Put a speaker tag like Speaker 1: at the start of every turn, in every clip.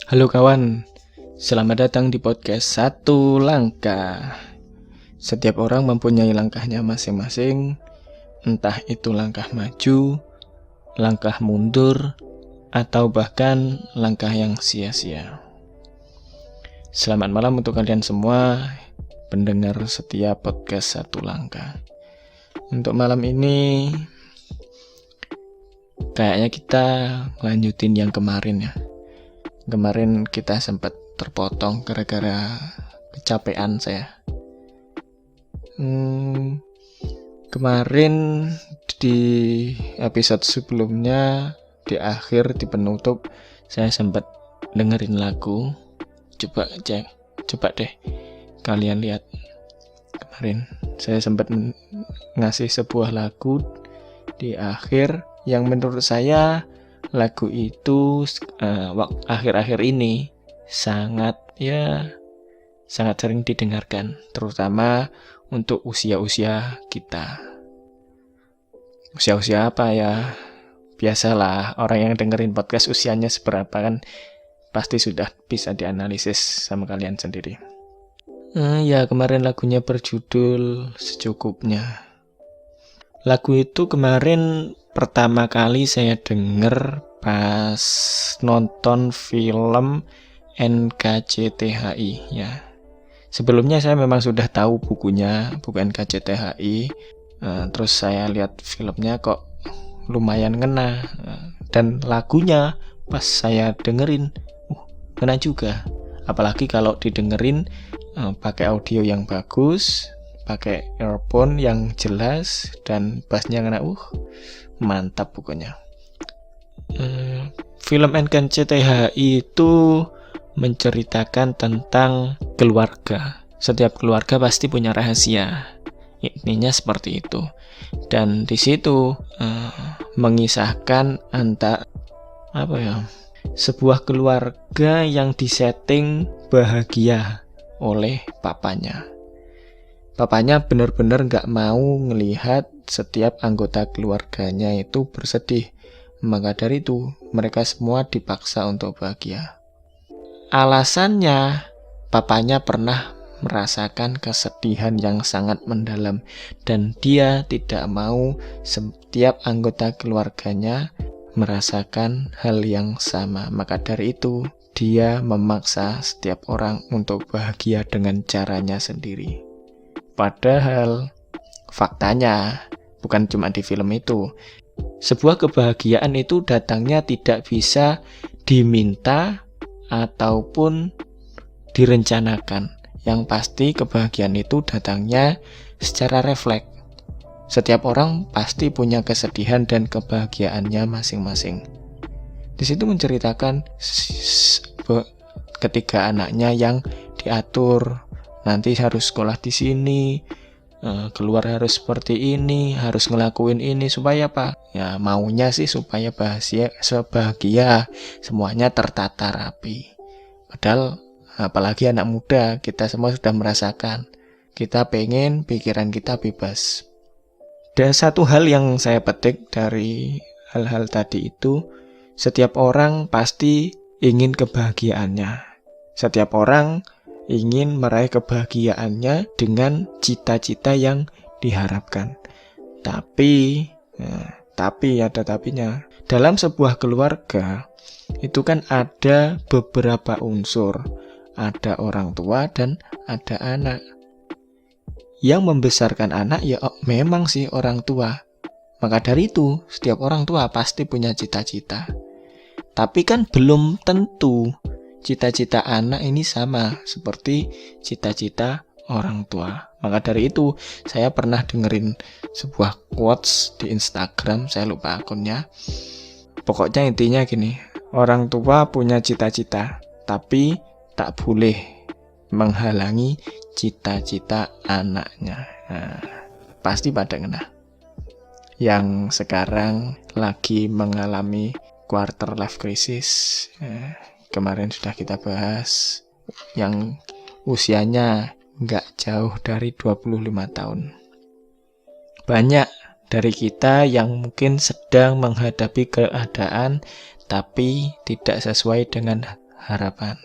Speaker 1: Halo kawan, selamat datang di podcast Satu Langkah. Setiap orang mempunyai langkahnya masing-masing, entah itu langkah maju, langkah mundur, atau bahkan langkah yang sia-sia. Selamat malam untuk kalian semua, pendengar setiap podcast Satu Langkah. Untuk malam ini, kayaknya kita lanjutin yang kemarin ya. Kemarin kita sempat terpotong gara-gara kecapean saya. Kemarin di episode sebelumnya, di akhir, di penutup, saya sempat dengerin lagu. Coba deh kalian lihat. Kemarin saya sempat ngasih sebuah lagu di akhir yang menurut saya lagu itu akhir-akhir ini sangat sering didengarkan, terutama untuk usia-usia kita. Usia-usia apa ya? Biasalah, orang yang dengerin podcast usianya seberapa kan pasti sudah bisa dianalisis sama kalian sendiri. Kemarin lagunya berjudul Secukupnya. Lagu itu kemarin pertama kali saya denger pas nonton film NKCTHI ya. Sebelumnya saya memang sudah tahu buku NKCTHI. Terus saya lihat filmnya kok lumayan ngena. Dan lagunya pas saya dengerin, ngena juga. Apalagi kalau didengerin pakai audio yang bagus, pakai earphone yang jelas, dan bassnya ngena. Mantap pokoknya. Film NKCTHI itu menceritakan tentang keluarga. Setiap keluarga pasti punya rahasia. Intinya seperti itu. Dan di situ mengisahkan sebuah keluarga yang disetting bahagia oleh papanya. Papanya benar-benar gak mau ngelihat setiap anggota keluarganya itu bersedih. Maka dari itu, mereka semua dipaksa untuk bahagia. Alasannya, papanya pernah merasakan kesedihan yang sangat mendalam. Dan dia tidak mau setiap anggota keluarganya merasakan hal yang sama. Maka dari itu, dia memaksa setiap orang untuk bahagia dengan caranya sendiri. Padahal faktanya bukan cuma di film itu. Sebuah kebahagiaan itu datangnya tidak bisa diminta ataupun direncanakan. Yang pasti kebahagiaan itu datangnya secara refleks. Setiap orang pasti punya kesedihan dan kebahagiaannya masing-masing. Di situ menceritakan ketiga anaknya yang diatur. Nanti harus sekolah di sini, keluar harus seperti ini, harus ngelakuin ini supaya apa? Ya maunya sih supaya bahagia, semuanya tertata rapi. Padahal apalagi anak muda, kita semua sudah merasakan. Kita pengen pikiran kita bebas. Dan satu hal yang saya petik dari hal-hal tadi itu, setiap orang pasti ingin kebahagiaannya. Setiap orang ingin meraih kebahagiaannya dengan cita-cita yang diharapkan. Tapi ada tapinya. Dalam sebuah keluarga, itu kan ada beberapa unsur. Ada orang tua dan ada anak. Yang membesarkan anak memang sih orang tua. Maka dari itu, setiap orang tua pasti punya cita-cita. Tapi kan belum tentu cita-cita anak ini sama seperti cita-cita orang tua. Maka dari itu, saya pernah dengerin sebuah quotes di Instagram, saya lupa akunnya. Pokoknya intinya gini, orang tua punya cita-cita, tapi tak boleh menghalangi cita-cita anaknya. Pasti pada ngena. Yang sekarang lagi mengalami quarter life crisis. Kemarin sudah kita bahas yang usianya nggak jauh dari 25 tahun. Banyak dari kita yang mungkin sedang menghadapi keadaan tapi tidak sesuai dengan harapan.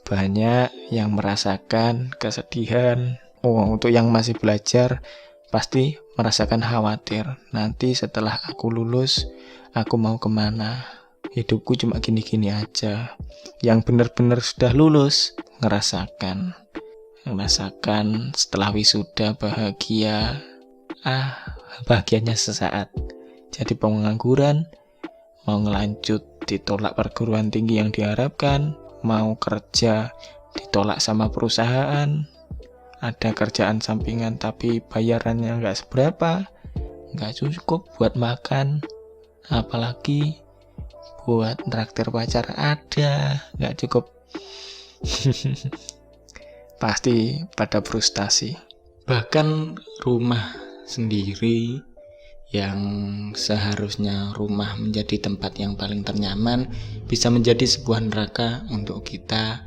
Speaker 1: Banyak yang merasakan kesedihan. Untuk yang masih belajar pasti merasakan khawatir. Nanti setelah aku lulus, aku mau kemana? Hidupku cuma gini-gini aja. Yang benar-benar sudah lulus ngerasakan setelah wisuda bahagia. Bahagianya sesaat. Jadi pengangguran, mau ngelanjut ditolak perguruan tinggi yang diharapkan, mau kerja ditolak sama perusahaan, ada kerjaan sampingan tapi bayarannya nggak seberapa, nggak cukup buat makan, apalagi buat traktir pacar ada, nggak cukup. Pasti pada frustasi. Bahkan rumah sendiri yang seharusnya rumah menjadi tempat yang paling ternyaman bisa menjadi sebuah neraka untuk kita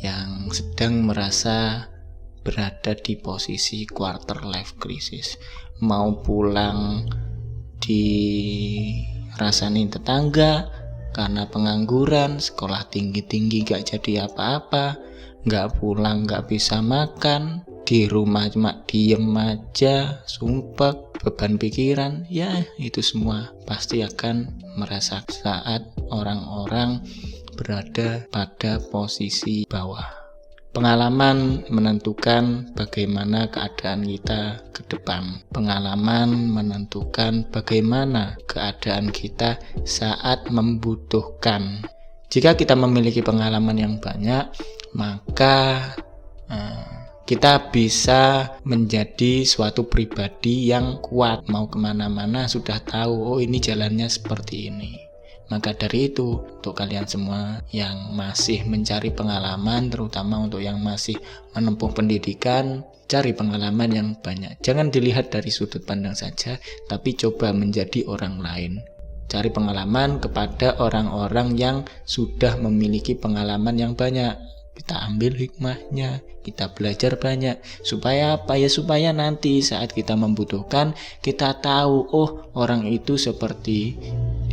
Speaker 1: yang sedang merasa berada di posisi quarter life crisis. Mau pulang dirasain tetangga karena pengangguran, sekolah tinggi-tinggi gak jadi apa-apa, gak pulang gak bisa makan, di rumah cuma diem aja, sumpek, beban pikiran, ya itu semua pasti akan merasa saat orang-orang berada pada posisi bawah. Pengalaman menentukan bagaimana keadaan kita ke depan. Pengalaman menentukan bagaimana keadaan kita saat membutuhkan. Jika kita memiliki pengalaman yang banyak, maka kita bisa menjadi suatu pribadi yang kuat. Mau kemana-mana sudah tahu, oh ini jalannya seperti ini. Maka dari itu, untuk kalian semua yang masih mencari pengalaman, terutama untuk yang masih menempuh pendidikan, cari pengalaman yang banyak. Jangan dilihat dari sudut pandang saja, tapi coba menjadi orang lain. Cari pengalaman kepada orang-orang yang sudah memiliki pengalaman yang banyak. Kita ambil hikmahnya, kita belajar banyak. Supaya apa ya? Supaya nanti saat kita membutuhkan, kita tahu, oh orang itu seperti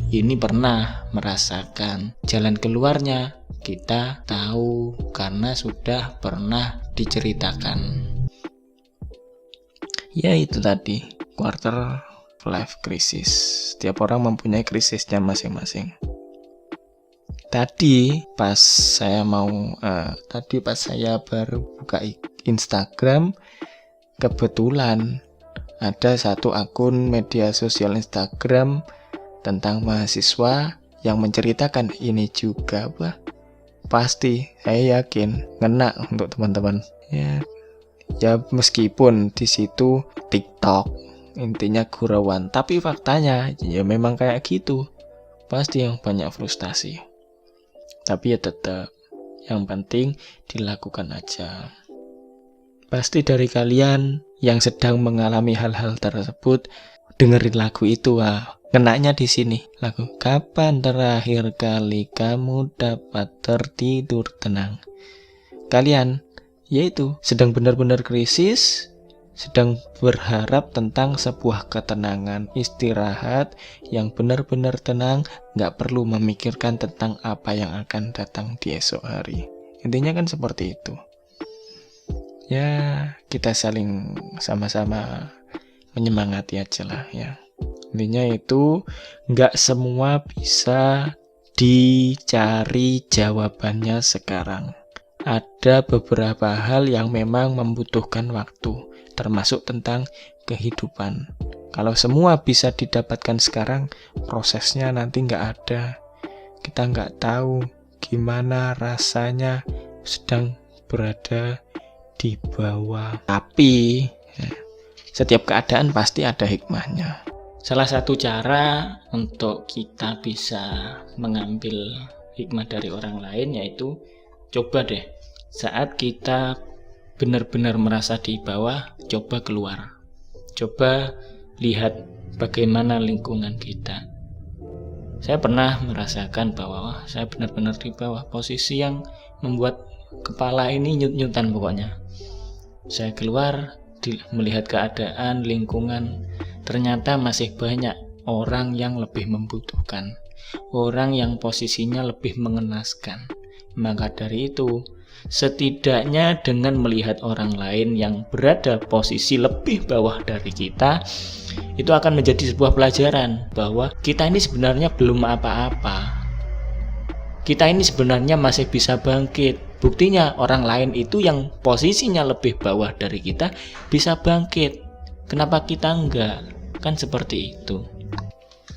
Speaker 1: ini pernah merasakan jalan keluarnya, kita tahu karena sudah pernah diceritakan. Ya itu tadi, quarter life crisis. Setiap orang mempunyai krisisnya masing-masing. Tadi pas saya baru buka Instagram, kebetulan ada satu akun media sosial Instagram tentang mahasiswa yang menceritakan ini juga. Pasti saya yakin ngena untuk teman-teman. Ya meskipun di situ TikTok, intinya gurauan, tapi faktanya ya memang kayak gitu. Pasti yang banyak frustasi. Tapi ya tetap yang penting dilakukan aja. Pasti dari kalian yang sedang mengalami hal-hal tersebut dengerin lagu itu, kenanya di sini lagu Kapan Terakhir Kali Kamu Dapat Tertidur Tenang. Kalian yaitu sedang benar-benar krisis, sedang berharap tentang sebuah ketenangan, istirahat yang benar-benar tenang, gak perlu memikirkan tentang apa yang akan datang di esok hari. Intinya kan seperti itu. Ya kita saling sama-sama menyemangati aja lah ya. Intinya itu gak semua bisa dicari jawabannya sekarang. Ada beberapa hal yang memang membutuhkan waktu, termasuk tentang kehidupan. Kalau semua bisa didapatkan sekarang, prosesnya nanti nggak ada. Kita nggak tahu gimana rasanya sedang berada di bawah. Tapi setiap keadaan pasti ada hikmahnya. Salah satu cara untuk kita bisa mengambil hikmah dari orang lain yaitu coba deh saat kita benar-benar merasa di bawah, coba keluar. Coba lihat bagaimana lingkungan kita. Saya pernah merasakan bahwa saya benar-benar di bawah, posisi yang membuat kepala ini nyut-nyutan pokoknya. Saya keluar, melihat keadaan, lingkungan, ternyata masih banyak orang yang lebih membutuhkan. Orang yang posisinya lebih mengenaskan. Maka dari itu, setidaknya dengan melihat orang lain yang berada posisi lebih bawah dari kita, itu akan menjadi sebuah pelajaran bahwa kita ini sebenarnya belum apa-apa. Kita ini sebenarnya masih bisa bangkit. Buktinya orang lain itu yang posisinya lebih bawah dari kita bisa bangkit. Kenapa kita enggak? Kan seperti itu.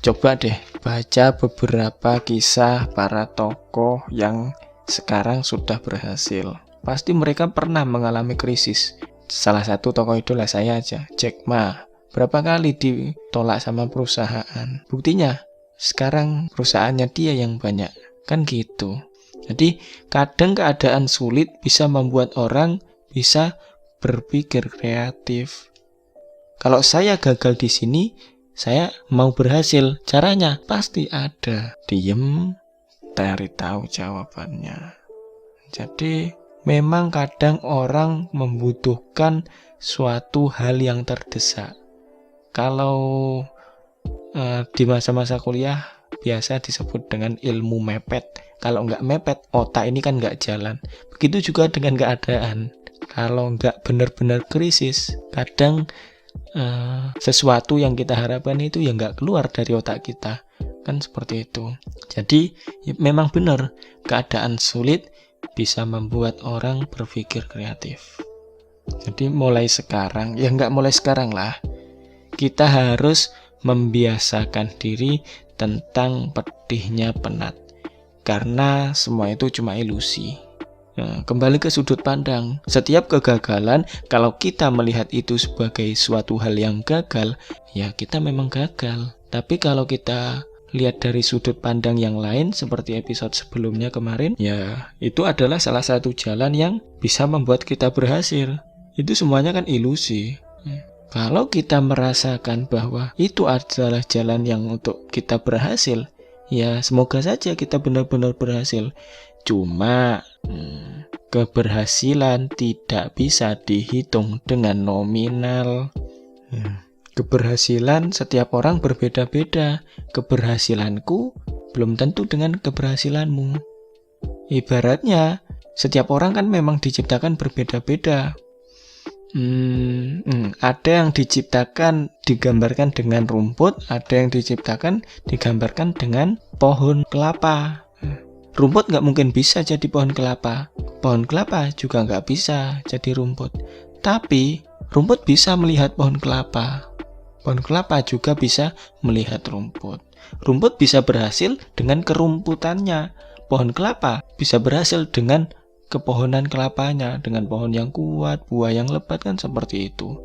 Speaker 1: Coba deh baca beberapa kisah para tokoh yang sekarang sudah berhasil. Pasti mereka pernah mengalami krisis. Salah satu tokoh idola saya aja, Jack Ma. Berapa kali ditolak sama perusahaan. Buktinya sekarang perusahaannya dia yang banyak. Kan gitu. Jadi kadang keadaan sulit bisa membuat orang bisa berpikir kreatif. Kalau saya gagal di sini, saya mau berhasil. Caranya pasti ada. Diem, cari tahu jawabannya. Jadi memang kadang orang membutuhkan suatu hal yang terdesak. Kalau di masa-masa kuliah biasa disebut dengan ilmu mepet. Kalau nggak mepet, otak ini kan nggak jalan. Begitu juga dengan keadaan. Kalau nggak benar-benar krisis, kadang sesuatu yang kita harapkan itu ya nggak keluar dari otak kita. Kan seperti itu. Jadi ya memang benar, keadaan sulit bisa membuat orang berpikir kreatif. Jadi mulai sekarang, ya nggak mulai sekarang lah, kita harus membiasakan diri tentang pedihnya penat. Karena semua itu cuma ilusi. Nah, kembali ke sudut pandang. Setiap kegagalan, kalau kita melihat itu sebagai suatu hal yang gagal, ya kita memang gagal. Tapi kalau kita lihat dari sudut pandang yang lain, seperti episode sebelumnya kemarin, ya itu adalah salah satu jalan yang bisa membuat kita berhasil. Itu semuanya kan ilusi. Kalau kita merasakan bahwa itu adalah jalan yang untuk kita berhasil, ya semoga saja kita benar-benar berhasil. Cuma keberhasilan tidak bisa dihitung dengan nominal. Keberhasilan setiap orang berbeda-beda. Keberhasilanku belum tentu dengan keberhasilanmu. Ibaratnya setiap orang kan memang diciptakan berbeda-beda. Ada yang diciptakan digambarkan dengan rumput, ada yang diciptakan digambarkan dengan pohon kelapa. Rumput nggak mungkin bisa jadi pohon kelapa. Pohon kelapa juga nggak bisa jadi rumput. Tapi rumput bisa melihat pohon kelapa. Pohon kelapa juga bisa melihat rumput. Rumput bisa berhasil dengan kerumputannya. Pohon kelapa bisa berhasil dengan kepohonan kelapanya, dengan pohon yang kuat, buah yang lebat, kan seperti itu.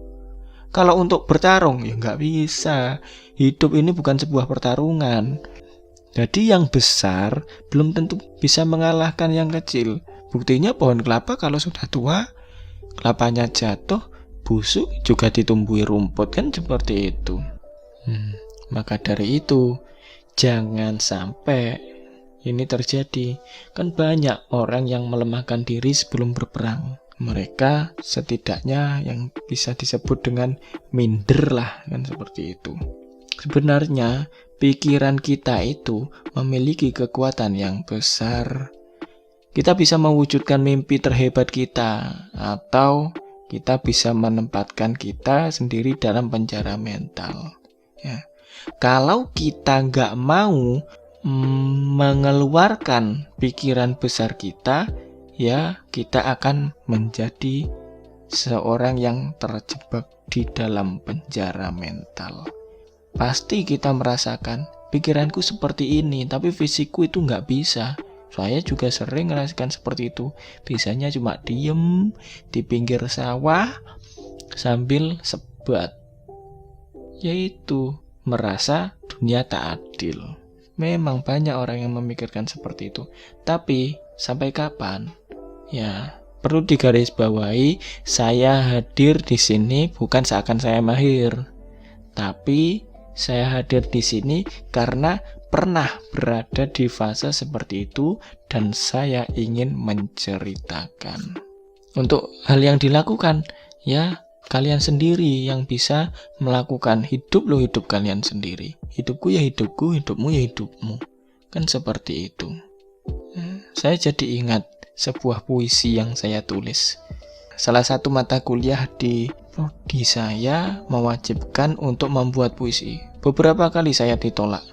Speaker 1: Kalau untuk bertarung, ya nggak bisa. Hidup ini bukan sebuah pertarungan. Jadi yang besar belum tentu bisa mengalahkan yang kecil. Buktinya pohon kelapa kalau sudah tua, kelapanya jatuh, busuk, juga ditumbuhi rumput, kan seperti itu. Maka dari itu, jangan sampai ini terjadi. Kan banyak orang yang melemahkan diri sebelum berperang. Mereka setidaknya yang bisa disebut dengan minder lah, kan seperti itu. Sebenarnya pikiran kita itu memiliki kekuatan yang besar. Kita bisa mewujudkan mimpi terhebat kita, atau kita bisa menempatkan kita sendiri dalam penjara mental. Ya. Kalau kita nggak mau mengeluarkan pikiran besar kita, ya kita akan menjadi seorang yang terjebak di dalam penjara mental. Pasti kita merasakan, pikiranku seperti ini, tapi fisikku itu nggak bisa. Saya juga sering merasakan seperti itu. Bisanya cuma diem di pinggir sawah sambil sebat. Yaitu merasa dunia tak adil. Memang banyak orang yang memikirkan seperti itu. Tapi sampai kapan? Ya, perlu digarisbawahi, saya hadir di sini bukan seakan saya mahir. Tapi saya hadir di sini karena pernah berada di fase seperti itu dan saya ingin menceritakan. Untuk hal yang dilakukan, ya kalian sendiri yang bisa melakukan. Hidup kalian sendiri. Hidupku ya hidupku, hidupmu ya hidupmu. Kan seperti itu. saya jadi ingat sebuah puisi yang saya tulis. Salah satu mata kuliah di prodi saya mewajibkan untuk membuat puisi. Beberapa kali saya ditolak.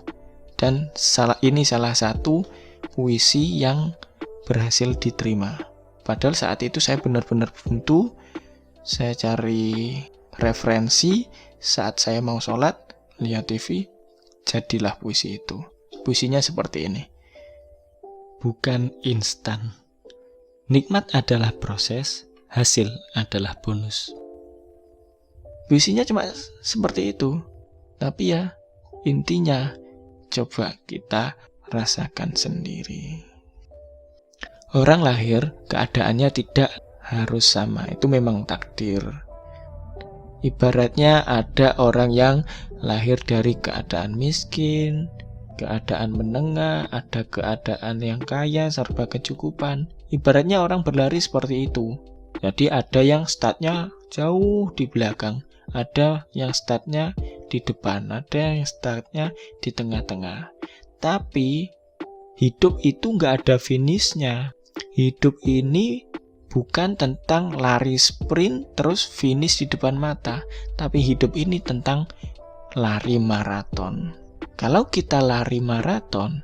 Speaker 1: Dan ini salah satu puisi yang berhasil diterima. Padahal saat itu saya benar-benar buntu. Saya cari referensi saat saya mau sholat, lihat TV, jadilah puisi itu. Puisinya seperti ini. Bukan instan. Nikmat adalah proses, hasil adalah bonus. Puisinya cuma seperti itu. Tapi ya, intinya coba kita rasakan sendiri. Orang lahir, keadaannya tidak harus sama. Itu memang takdir. Ibaratnya ada orang yang lahir dari keadaan miskin, keadaan menengah, ada keadaan yang kaya, serba kecukupan. Ibaratnya orang berlari seperti itu. Jadi ada yang startnya jauh di belakang, ada yang startnya di depan, ada yang startnya di tengah-tengah. Tapi hidup itu nggak ada finishnya. Hidup ini bukan tentang lari sprint terus finish di depan mata, tapi hidup ini tentang lari maraton. Kalau kita lari maraton,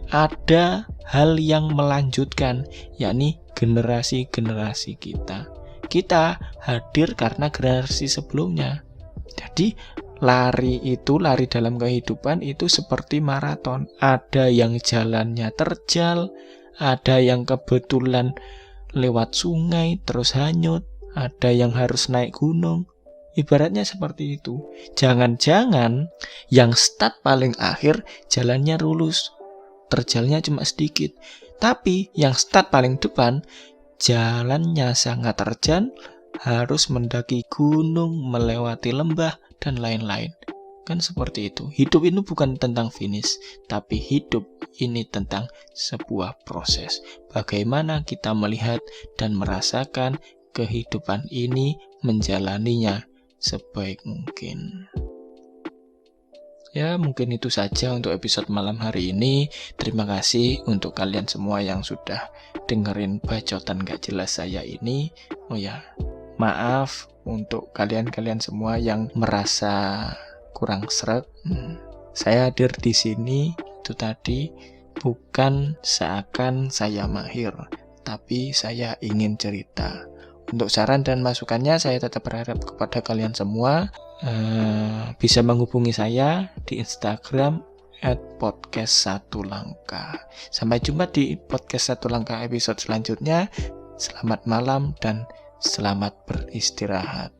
Speaker 1: ada hal yang melanjutkan, yakni generasi-generasi kita. Kita hadir karena generasi sebelumnya. Jadi, lari dalam kehidupan itu seperti maraton. Ada yang jalannya terjal, ada yang kebetulan lewat sungai terus hanyut, ada yang harus naik gunung. Ibaratnya seperti itu. Jangan-jangan yang start paling akhir jalannya lurus, terjalnya cuma sedikit. Tapi yang start paling depan jalannya sangat terjal, harus mendaki gunung, melewati lembah, dan lain-lain. Kan seperti itu. Hidup ini bukan tentang finish, tapi hidup ini tentang sebuah proses. Bagaimana kita melihat dan merasakan kehidupan ini, menjalaninya sebaik mungkin. Ya, mungkin itu saja untuk episode malam hari ini. Terima kasih untuk kalian semua yang sudah dengerin bacotan gak jelas saya ini. Oh ya, maaf untuk kalian-kalian semua yang merasa kurang sreg. Saya hadir di sini itu tadi bukan seakan saya mahir, tapi saya ingin cerita. Untuk saran dan masukannya saya tetap berharap kepada kalian semua bisa menghubungi saya di Instagram @podcast1langkah. Sampai jumpa di podcast 1 langkah episode selanjutnya. Selamat malam dan selamat beristirahat.